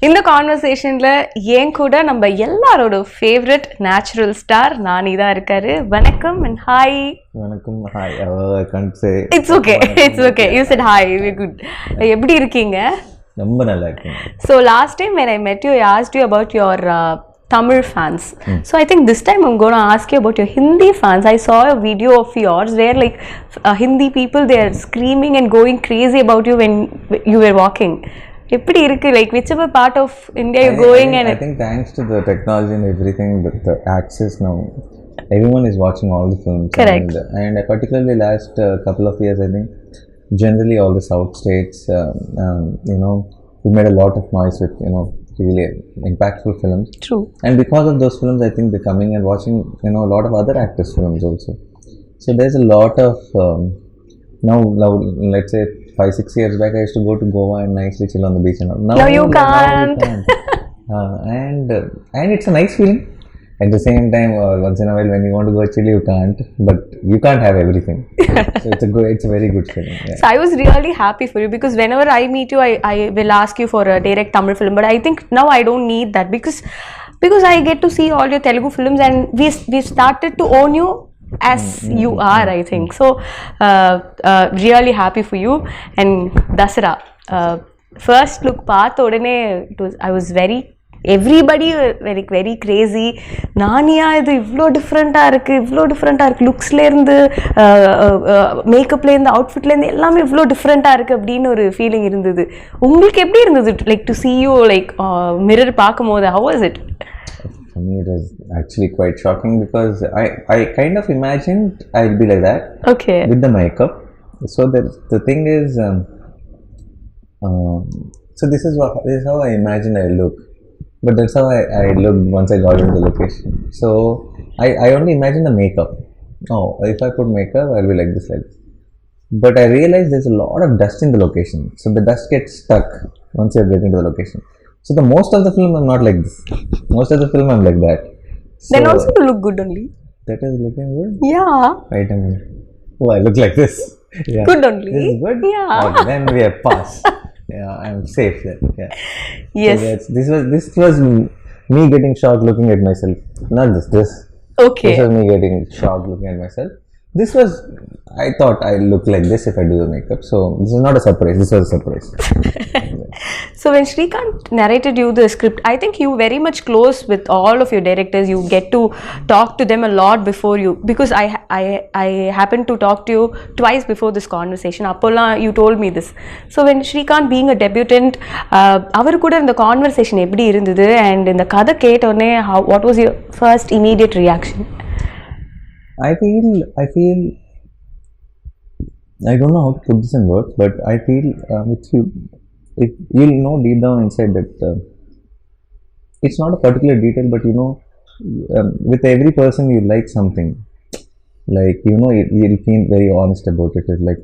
இந்த கான்வர்சேஷன்ல ஏன் கூட நம்ம எல்லாரோட ஃபேவரட் நேச்சுரல் ஸ்டார் நானி தான் இருக்காரு. வணக்கம் and hi. வணக்கம். hi. I can't say. It's okay. It's okay. You said hi. We're good. எப்படி இருக்கீங்க? ரொம்ப நல்லா இருக்கேன். So last time when I met you, I asked you about your Tamil fans. So I think this time I'm going to ask you about your Hindi fans. I saw a video of yours where like Hindi people, they are screaming and going crazy about you when you were walking. எப்படி இருக்கு, like whichever part of India you're going? I think thanks to the technology and everything, the access now, everyone is watching all the films. Correct. And particularly last couple of years, I think generally all the south states, we made a lot of noise with really impactful films. True. And because of those films, I think they're coming and watching a lot of other actors' films also. So there's a lot of now let's say 5-6 years back, I used to go to Goa and nicely chill on the beach and all. Now you can't. And it's a nice feeling. At the same time, once in a while when you want to go chill, you can't. But you can't have everything. So it's a very good feeling. Yeah. So I was really happy for you because whenever I meet you, I will ask you for a direct Tamil film. But I think now I don't need that because I get to see all your Telugu films and we started to own you as you are, I think. So really happy for you. And Dasara, first look path odane I was everybody very crazy. Naniya இது இவ்ளோ டிஃபரெண்டா இருக்கு லுக்ஸ்ல இருந்து மேக்கப்ல இருந்து அவுட்ஃபிட்ல இருந்து எல்லாமே இவ்ளோ டிஃபரெண்டா இருக்கு அப்படின்னு ஒரு ஃபீலிங் இருந்தது. உங்களுக்கு எப்படி இருந்தது, like to see you like mirror பாக்கும்போது? how was it? For me, it was actually quite shocking because I kind of imagined I'll be like that. Okay. With the makeup. So the thing is, so this is how I imagine I look. But that's how I looked once I got into the location. So I only imagine the makeup. Oh, if I put makeup, I'll be like this. But I realized there's a lot of dust in the location. So the dust gets stuck once you're getting to the location. So the most of the film I'm not like this. Most of the film I'm like that. So then also you look good only. That is looking good? Yeah. Right, I mean, oh, I look like this. Yeah. Good only. This is good? Yeah. Okay, then we have passed. Yeah, I'm safe then. Yeah. Yes. So this was me getting shocked looking at myself. Not this. Okay. This was me getting shocked looking at myself. This was, I thought I look like this if I do the makeup. So this is not a surprise. This was a surprise. So when Srikanth narrated you the script, I think you very much close with all of your directors. You get to talk to them a lot before you, because I happened to talk to you twice before this conversation. Appola, you told me this. So when Srikanth being a debutant, avaru kuda in the conversation eppadi irundhudu, and in the kada ketone, what was your first immediate reaction? I feel I don't know how to put this in words, but I feel if you'll know deep down inside that it's not a particular detail, but with every person you like something, like you'll feel very honest about it. It's like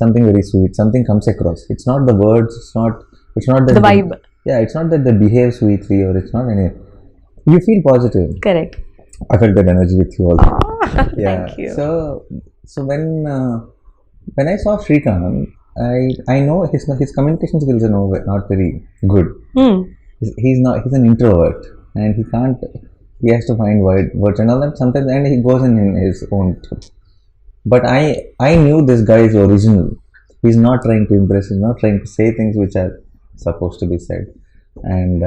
something very sweet, something comes across. It's not the words, it's not that the vibe. Yeah, it's not that they behave sweetly, or it's not any. You feel positive. Correct. I felt that energy with you also. Yeah. Thank you. So when I saw Srikanth, I know his communication skills are not very good. He's an introvert, and he has to find words and all that sometimes, and he goes in his own trip. But I knew this guy is original. He's not trying to impress. He's not trying to say things which are supposed to be said, and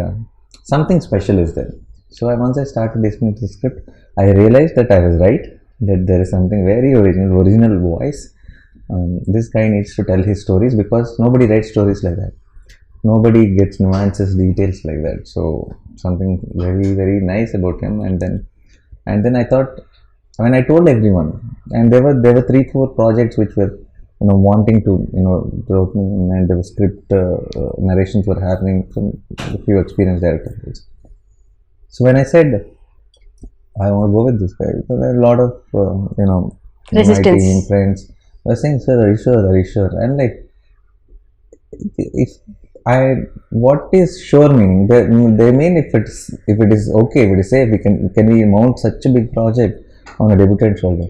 something special is there. So once I started listening to the script, I realized that I was right, that there is something very original voice. This guy needs to tell his stories, because nobody writes stories like that. Nobody gets nuances, details like that. So something very, very nice about him. And then I thought, when I told everyone, and there were 3-4 projects which were wanting to wrote me, and the script narrations were happening from a few experienced directors. So when I said I want to go with this guy, there were a lot of resistance. My team friends were saying, "Sir, are you sure?" And like, what is sure meaning? They mean if it is okay, if it is safe, can we mount such a big project on a debutant shoulder?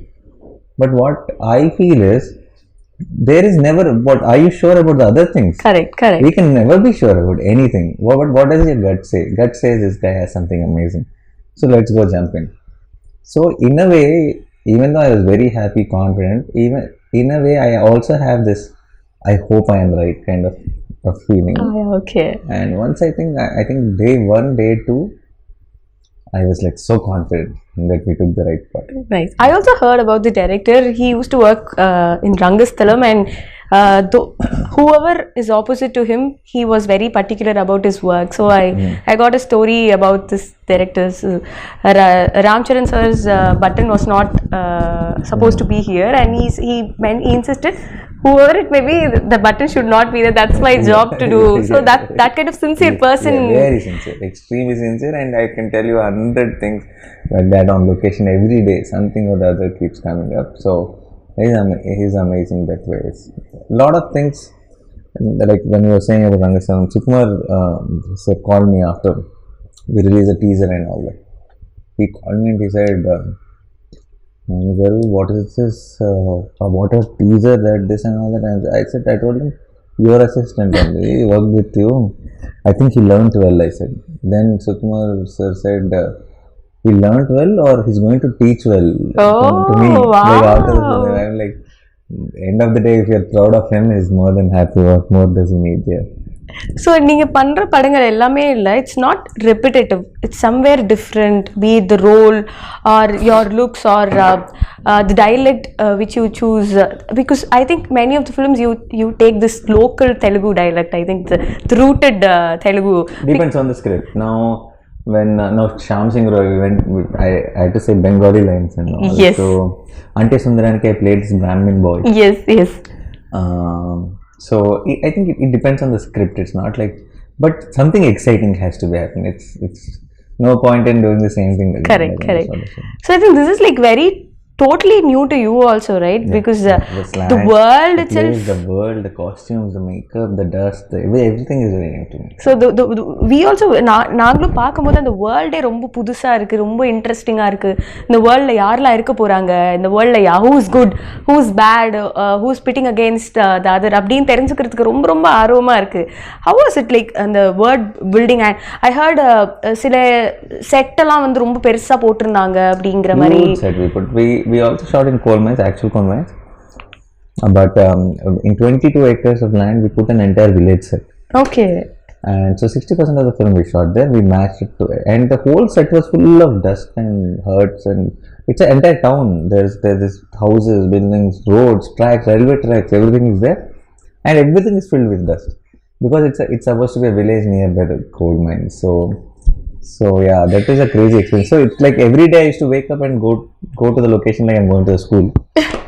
But what I feel is, there is never, what are you sure about the other things? Correct. We can never be sure about anything. What does your gut say? Gut says this guy has something amazing. So let's go jump in. So in a way, even though I was very happy, confident, even in a way, I also have this, I hope I am right kind of feeling. Oh, yeah, okay. And once I think day one, day two, I was like so confident that we took the right part. Nice. I also heard about the director. He used to work in Rangasthalam, and whoever is opposite to him, he was very particular about his work. So I got a story about this director's Ramcharan sir's button was not supposed to be here, and he insisted whoever it may be, the button should not be there. That's my job to do. So that kind of sincere person. Yeah, very sincere, extremely sincere, and I can tell you 100 things like that on location every day. Something or the other keeps coming up. So he's amazing that way. A lot of things, like when you were saying about Rangasam, Sukumar sir called me after we released a teaser and all that. He called me and he said, what is this about a teaser that this and all that? And I told him, your assistant only, he worked with you. I think he learned well, I said. Then Sukumar sir said, he learned well or he's going to teach well to me. Wow. Like after the film, I'm like, end of the day, if you're proud of him, he's more than happy. What more does he need here? So நீங்க பண்ற படங்கள் எல்லாமே இல்ல, it's not repetitive, it's somewhere different, be it the role or your looks or the dialect which you choose, because I think many of the films you take this local Telugu dialect. I think the rooted Telugu depends on the script. Now when Shyam Singh Roy went, I had to say Bengali lines and all. Yes. So Ante Sundaraniki I played this Brahmin boy. Yes. So I think it depends on the script. It's not like, but something exciting has to be happening. It's no point in doing the same thing again. Correct. So I think this is like very totally new to you also, right? Yeah, because the world itself, the world, the costumes, the makeup, the dust, everything is very new to me. So we also நாங்களும் பார்க்கும்போது அந்த வேர்ல்டே ரொம்ப புதுசா இருக்கு, ரொம்ப இன்ட்ரெஸ்டிங்கா இருக்கு. இந்த வேர்ல்ட்ல யாரெல்லாம் இருக்க போறாங்க, இந்த வேர்ல்ட்ல who is good, who is bad, who is pitting against the other அப்படின்னு தெரிஞ்சுக்கிறதுக்கு ரொம்ப ரொம்ப ஆர்வமா இருக்கு. How was it like அந்த வேர்ல்ட் பில்டிங்? I heard சில செட் எல்லாம் வந்து ரொம்ப பெருசா போட்டிருந்தாங்க அப்படிங்கிற மாதிரி. We also shot in coal mines, actual coal mines. But in 22 acres of land, we put an entire village set. Okay. And so 60% of the film we shot there, we matched it to, and the whole set was full of dust and huts, and it's an entire town. There's houses, buildings, roads, tracks, railway tracks, everything is there, and everything is filled with dust because it's supposed to be a village nearby the coal mines. So yeah, that is a crazy experience. So it's like every day I used to wake up and go to the location like I'm going to the school.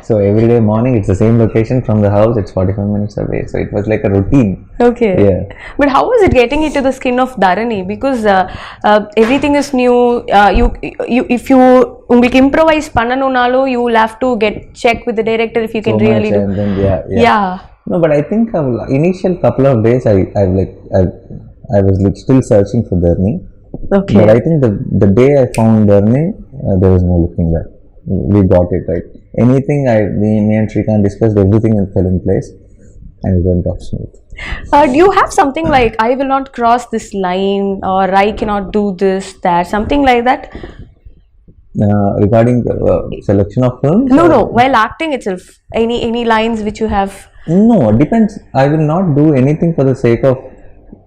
So every day morning it's the same location from the house. It's 45 minutes away. So it was like a routine. Okay. Yeah. But how was it getting into the skin of Dharani? Because everything is new. If you உங்களுக்கு improvise பண்ணனும்னாலும் you will have to get check with the director if you can really do. And then, yeah. No, but I think initial couple of days I was like still searching for Dharani. Okay. But I think the day I found Dharani, there was no looking back. We got it right. Anything me and Shrikant discussed, everything fell in place, and it went off smooth. Do you have something like I will not cross this line or I cannot do this, that, something like that? Regarding selection of films? No. While acting itself, any lines which you have? No, it depends. I will not do anything for the sake of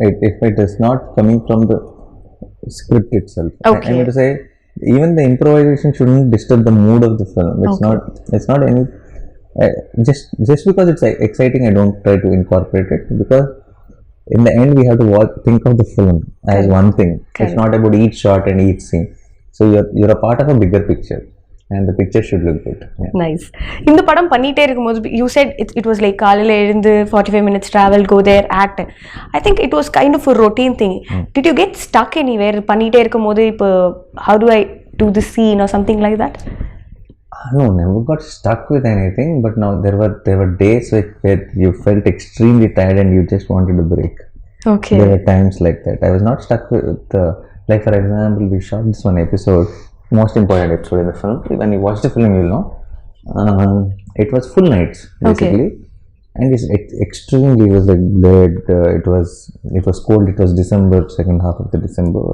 it if it is not coming from the script itself. Okay. I mean to say, even the improvisation shouldn't disturb the mood of the film. It's not any just because it's exciting, I don't try to incorporate it, because in the end we have to think of the film as one thing. It's not about each shot and each scene. So you're a part of a bigger picture, and the picture should look good. Yeah. Nice. இந்த படம் பண்ணிட்டே இருக்கும்போது you said it was like காலையில எழுந்து 45 minutes travel, go there, act. I think it was kind of a routine thing. Did you get stuck anywhere பண்ணிட்டே இருக்கும்போது இப்போ how do I do the scene or something like that? No, never got stuck with anything, but now there were days where you felt extremely tired and you just wanted a break. Okay. There were times like that. I was not stuck with like for example, we shot this one episode, most important episode in the film. When you watch the film, you'll know. It was full nights basically. Okay. and it's extremely, it was like blood, it was cold, it was December, second half of the December,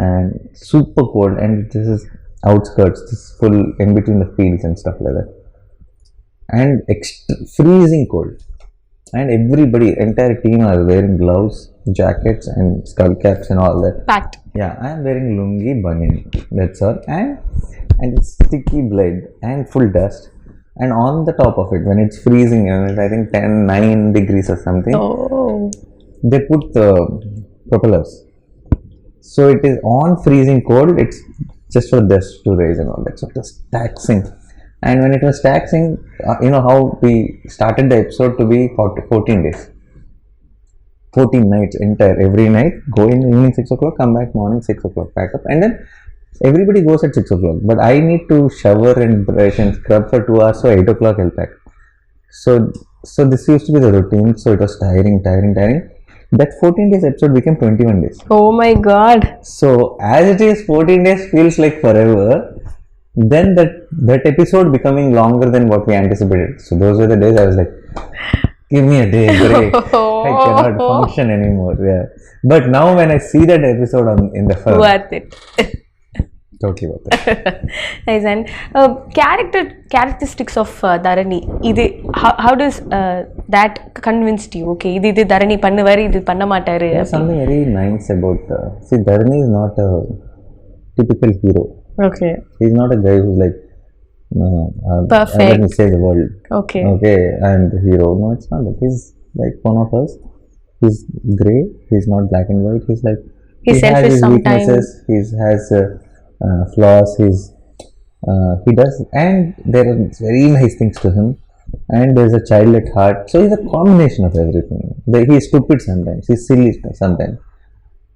and super cold, and this is outskirts, this full in between the fields and stuff like that, and freezing cold, and everybody, entire team are wearing gloves, jackets and skull caps and all that. Packed. Yeah, I am wearing lungi, bunian, that's all, and it's sticky blood and full dust. And on the top of it, when it's freezing, and it's, I think 9 degrees or something, they put the propellers. So it is on freezing cold, it's just for dust to raise and all that. So it was taxing. And when it was taxing, you know how we started the episode to be 14 days. 14 nights entire, every night, go in evening 6 o'clock, come back morning 6 o'clock, pack up, and then everybody goes at 6 o'clock, but I need to shower and brush and scrub for 2 hours, so 8 o'clock I'll pack. So this used to be the routine, so it was tiring. That 14 days episode became 21 days. Oh my god. So as it is, 14 days feels like forever. Then that episode becoming longer than what we anticipated. So those were the days I was like, give me a day break. I cannot function anymore. Yeah. But now when I see that episode in the film, worth it. Totally worth it. Nice. And characteristics of Dharani. How does that convinced you? Okay, இது Dharani பண்ணுவாரு, இது பண்ண மாட்டாரு. There's something very nice about. See, Dharani is not a typical hero. Okay. He's not a guy who's like, perfect. Let me save the world. Okay. Okay, I'm the hero. No, it's not that. He's like one of us. He's grey. He's not black and white. He's like, he's he selfish has his sometimes. weaknesses. He has flaws. He does, and there are very nice things to him. And there's a child at heart. So he's a combination of everything. He's stupid sometimes. He's silly sometimes.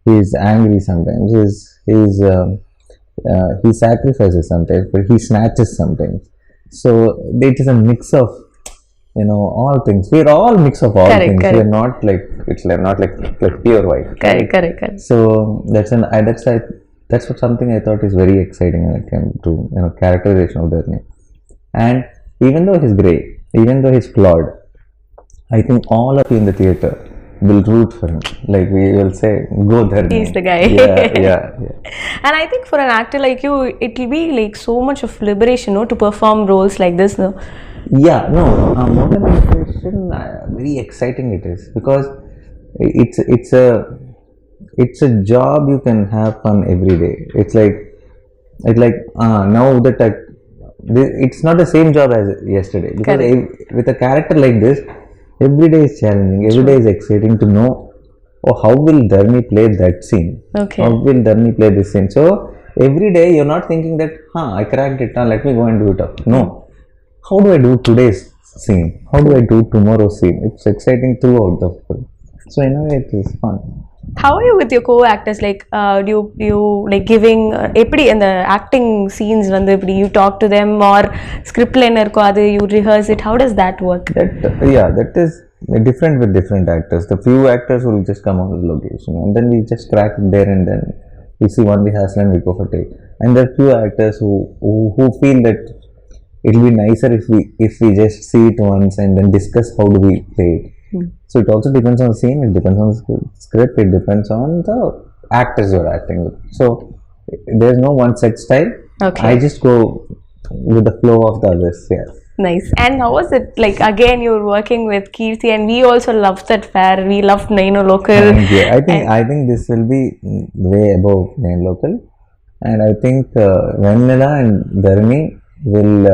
He's angry sometimes. He sacrifices sometimes, but he snatches sometimes. So it is a mix of, all things. We're all mix of all things. Correct. We're not like, it's not like pure white. Correct. So that's what something I thought is very exciting when it came to characterization of Dharani. And even though he's grey, even though he's flawed, I think all of you in the theatre will root for him. Like we will say, go Dharani. He's the guy. Yeah. And I think for an actor like you, it will be like so much of liberation, to perform roles like this, no? Yeah, no. More than liberation, very exciting it is, because it's a job you can have fun every day. It's like now that it's not the same job as yesterday, because with a character like this, every day is challenging, every day is exciting to know, how will Dharani play that scene? Okay. How will Dharani play this scene? So every day you're not thinking that, I cracked it, let me go and do it up. No. How do I do today's scene? How do I do tomorrow's scene? It's exciting throughout the film. So in a way it is fun. How are you with your co-actors? Like, do you like giving எப்படி அந்த acting scenes வந்து எப்படி you talk to them, or script ல என்ன இருக்கோ அது you rehearse it? How does that work? That is different with different actors. The few actors will just come on the location, and then we just crack it there and then. We see one rehearsal and we go for take. And there are few actors who feel that it will be nicer if we just see it once and then discuss how do we play it. So it also depends on the scene, it depends on the script, it depends on the actors you're acting with. So there's no one set style. Okay. I just go with the flow of the others. Yeah. Nice. And how was it? Like, again, you were working with Kirti, and we also loved that fair. We loved Naino Local. I think this will be way above Naino Local, and I think Vanilla and Dharani will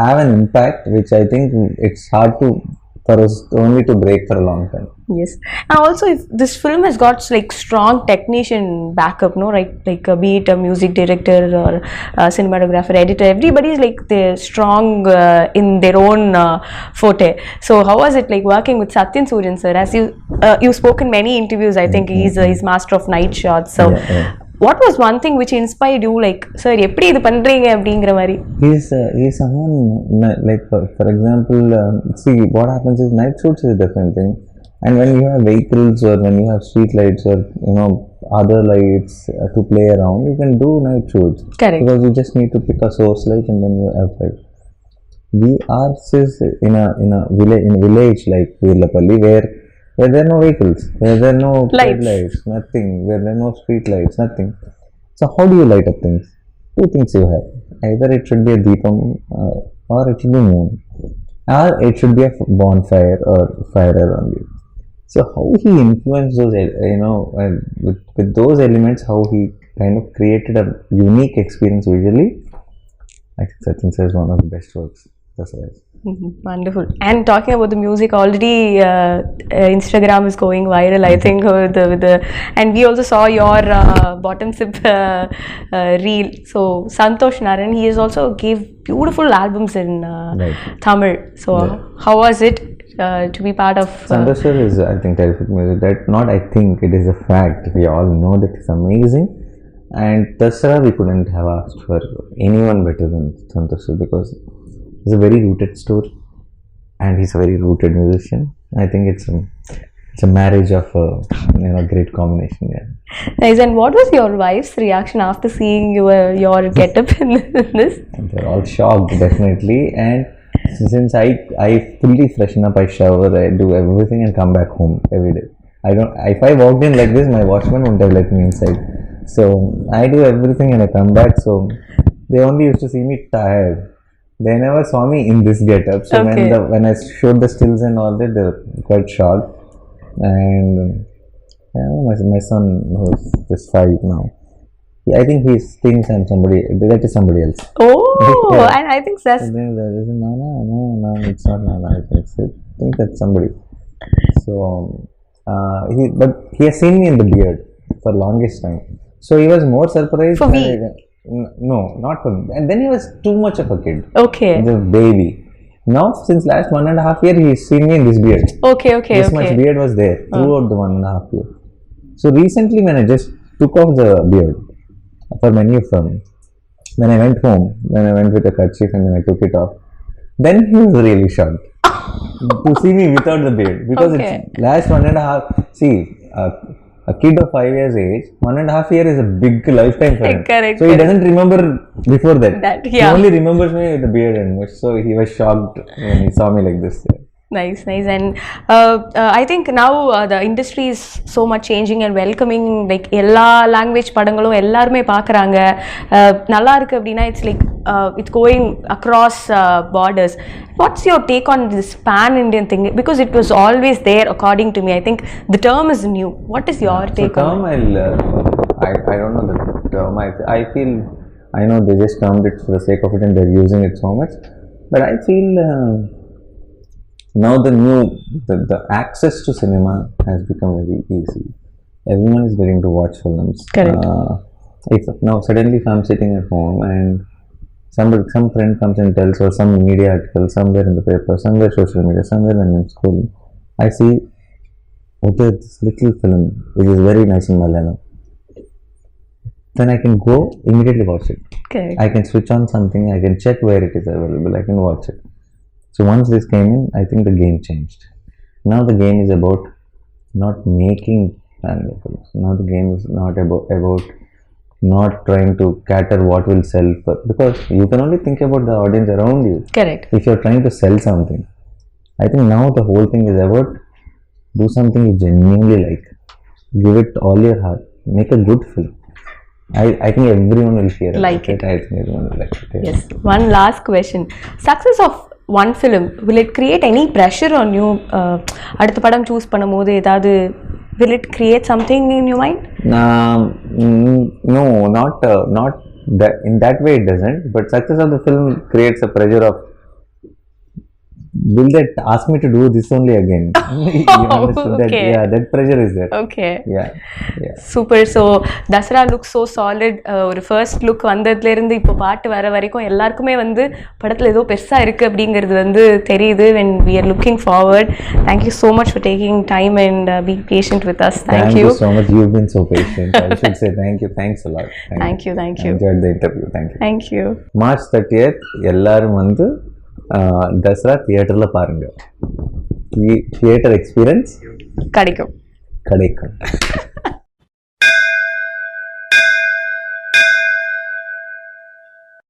have an impact which I think it's hard for us only to break for a long time. Yes. And also, if this film has got like strong technician backup, no, right? Like be it a music director or a cinematographer, editor, everybody is like they're strong in their own forte. So how was it like working with Satyan Suryan sir? As you've spoken many interviews, I think he's master of night shots. So what was one thing which inspired you, like, sir, எப்படி இது பண்றீங்க அப்படிங்கிற மாதிரி? He's someone like for example, see what happens is night shoots is a different thing, and when you have vehicles or when you have street lights or other lights to play around, you can do night shoots. Correct. Because you just need to pick a source light and then you have light. we are sis in a village like Virlapalli where there are no vehicles, where there are no lights, nothing, where there are no street lights, nothing. So how do you light up things? Two things you have. Either it should be a deepam or it should be moon, or it should be a bonfire or fire around you. So how he influenced those, with those elements, how he kind of created a unique experience visually. I think Sachin Sir is one of the best works. That's right. Wonderful. And talking about the music, already Instagram is going viral. I think with the and we also saw your bottom sip reel. So Santosh Naran, he has also gave beautiful albums in Tamil. So how was it to be part of? Santosh Sir is, I think, terrific music. That not I think, it is a fact. We all know that it's amazing. And Dasara, we couldn't have asked for anyone better than Santosh Sir, because he's a very rooted story and he's a very rooted musician. I think it's a marriage of a great combination. Yeah. Nice. And what was your wife's reaction after seeing your getup in this? They're all shocked, definitely. And since I fully freshen up, I shower, I do everything and come back home every day. If I walked in like this, my watchman wouldn't have let me inside. So I do everything and I come back. So they only used to see me tired. They never saw me in this getup. So when I showed the stills and all that, they were quite shocked. And my son, who's just 5 now, I think he thinks I'm somebody. That is somebody else. Oh, and I think that's. No, it's not Nana. I think that's somebody. So but he has seen me in the beard for longest time. So he was more surprised. For me? No, not for me. And then he was too much of a kid. Okay. The baby. Now, since last 1.5 years, he's seen me in this beard. Okay. This much beard was there throughout the 1.5 years. So recently, when I just took off the beard for many of them, when I went home, when I went with a kerchief and then I took it off, then he was really shocked to see me without the beard, because it's last 1.5. See. A kid of 5 years age, 1.5 years is a big lifetime for him. Correct. So he doesn't remember before that. Yeah. He only remembers me with the beard and much. So he was shocked when he saw me like this. Nice. And I think now the industry is so much changing and welcoming. Like எல்லா language படங்களும் எல்லாருமே பார்க்குறாங்க. நல்லா இருக்கு அப்படின்னா it's like it's going across borders. What's your take on this pan-Indian thing? Because it was always there, according to me. I think the term is new. What is your take on it? I don't know the term. I feel, I know they just termed it for the sake of it and they're using it so much. But I feel now the access to cinema has become very easy. Everyone is getting to watch films. Correct. Now suddenly if I'm sitting at home and some friend comes and tells, or some media article somewhere in the paper, somewhere social media, somewhere when I'm in school, I see, okay, this little film which is very nice in Malayalam, then I can go immediately watch it. Okay. I can switch on something, I can check where it is available, I can watch it. So once this came in, I think the game changed. Now the game is about not making family films. Now the game is not about not trying to cater what will sell, because you can only think about the audience around you. Correct. If you're trying to sell something, I think now the whole thing is about do something you genuinely like, give it all your heart, make a good film. I think everyone will share like it. I think everyone will like it. Yes. One last question. Success of one film, will it create any pressure on you? அடுத்த படம் choose பண்ணும்போது ஏதாவது will it create something in your mind? No, not that. In that way it doesn't. But success of the film creates a pressure of, will that ask me to do this only again? You understand that? Yeah, that pressure is there. Okay. Yeah. Super. So Dasara looks so solid. ஒரு first look வந்ததுல இருந்து இப்போ பாட்டு வர வரைக்கும் எல்லாருக்குமே வந்து படத்துல ஏதோ பெருசா இருக்கு அப்படிங்கிறது வந்து தெரியுது. When we are looking forward. Thank you so much for taking time and being patient with us. Thank you so much. You've been so patient. I should say thank you. Thanks a lot. Thank you. I enjoyed the interview. Thank you. March 30th எல்லாரும் வந்து தசரா தியேட்டர்ல பாருங்க. Theatre experience கிடைக்கும்.